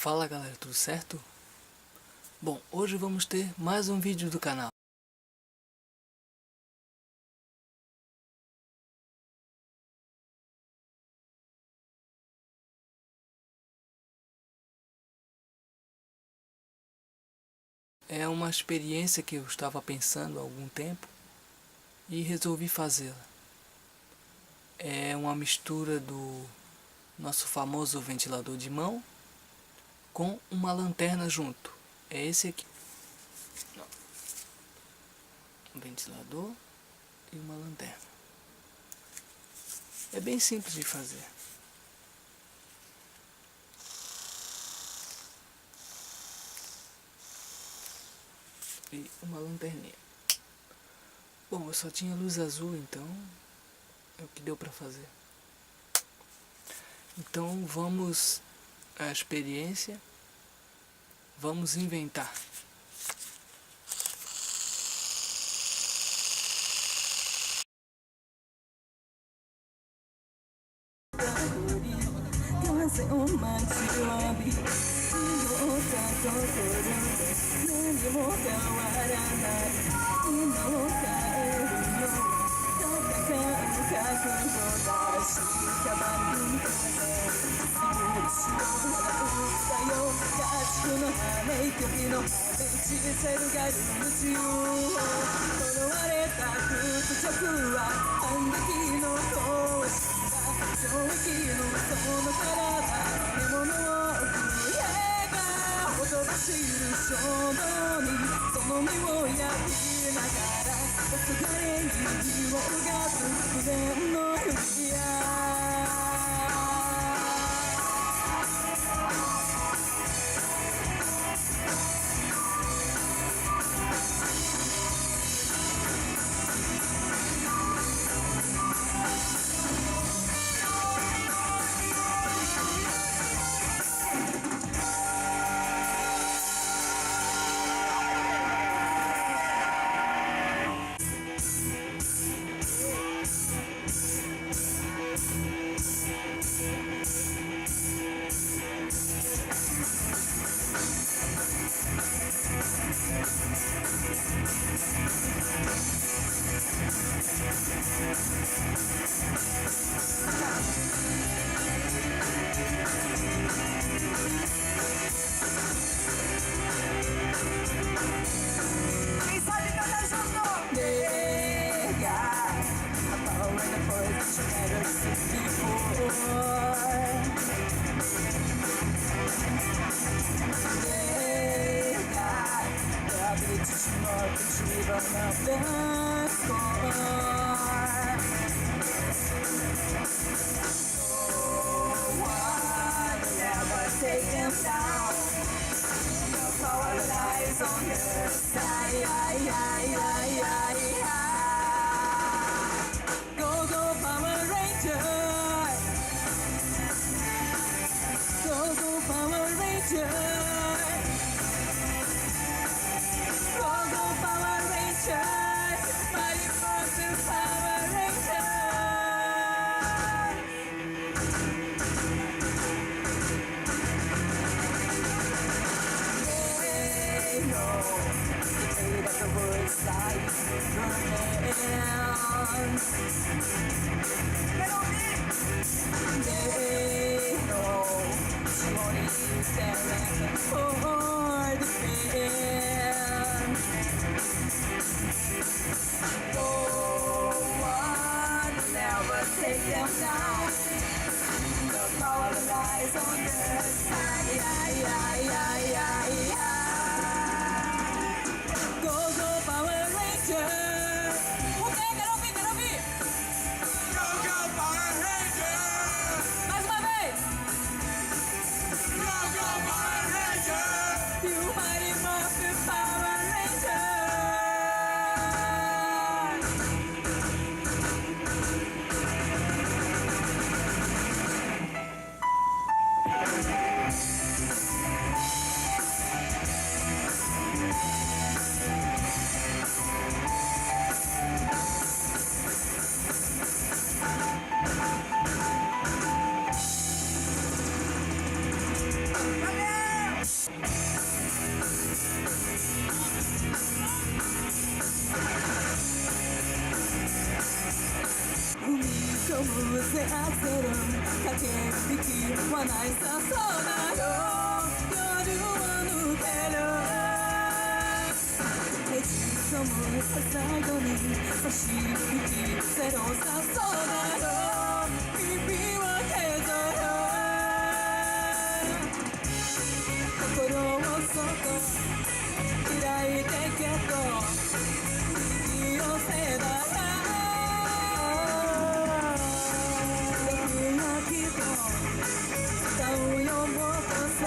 Fala galera, tudo certo? Bom, hoje vamos ter mais um vídeo do canal. É uma experiência que eu estava pensando há algum tempo e resolvi fazê-la. É uma mistura do nosso famoso ventilador de mão com uma lanterna junto. É esse aqui. Um ventilador e uma lanterna. É bem simples de fazer. E uma lanterninha. Bom, eu só tinha luz azul, então é o que deu pra fazer. Então vamos à experiência, vamos inventar. They know, せアクセル駆け引きはないさそうだよ夜を抜けるねじ込むさ最後に差し引きゼロさそうだよ日々は削る心をそっと開いてけど引き寄せだ歌うよもっとさ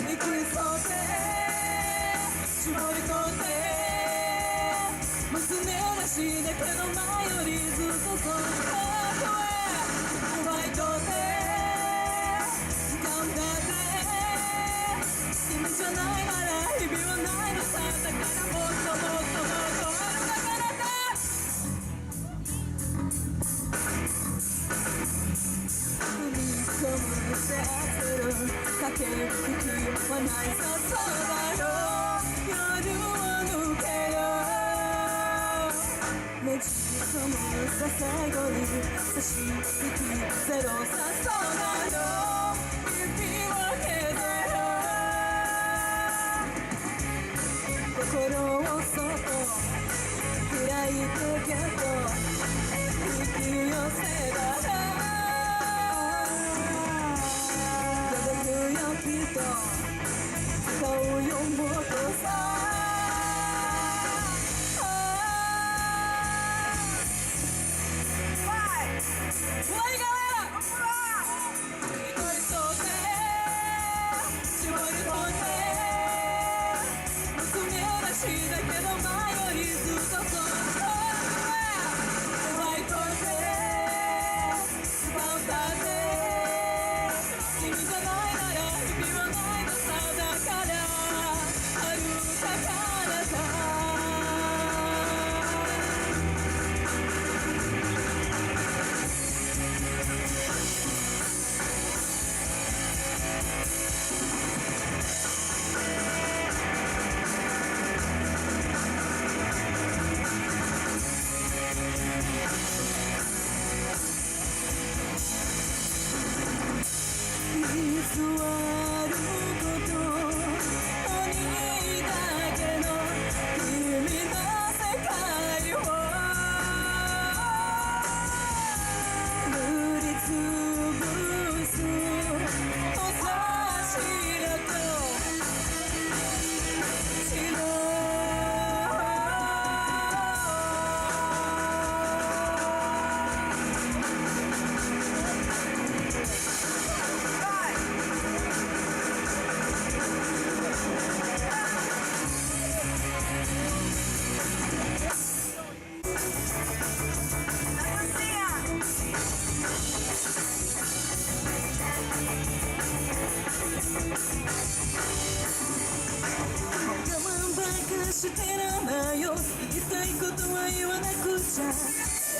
息そうで絞り込んで娘らしいだけど前よりずっとその声奪い取って掴んだって君じゃないなら日々はないのさだからもっともっともっとあるだからだ踏み込むせアクセル駆け引きはないさそうだよ夜を抜けるねじ込むさ最後に差し引きゼロさそうだよ日々は削る心をそっと開いてけど引き寄せだ届くよきっと使うよもっとさOi galera! E dois solteiros, de olho no meu da China, que não vai orizo, tô só vai torcer, falta君じゃないなら日々はないのさだから歩かからさ偽ること鬼だけの君の世界を塗りつぶすお察しだとしろしてらないよ言いたいことは言わなくちゃ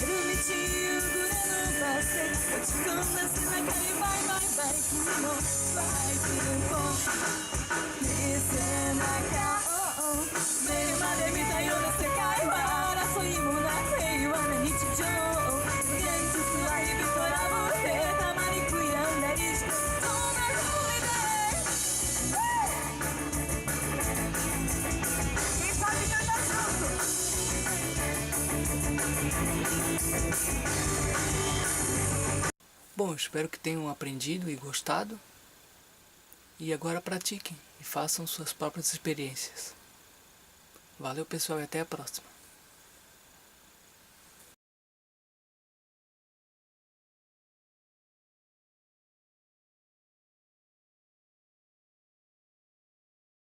出る道夕暮れのバスで落ち込んだ背中にバイバイバイ君のバイクを見せなか目まで見たような世界は争いもなく平和な日常現実は日々トラブルでたまに悔やんだりしてそんな風でBom, espero que tenham aprendido e gostado. E agora pratiquem e façam suas próprias experiências. Valeu pessoal e até a próxima.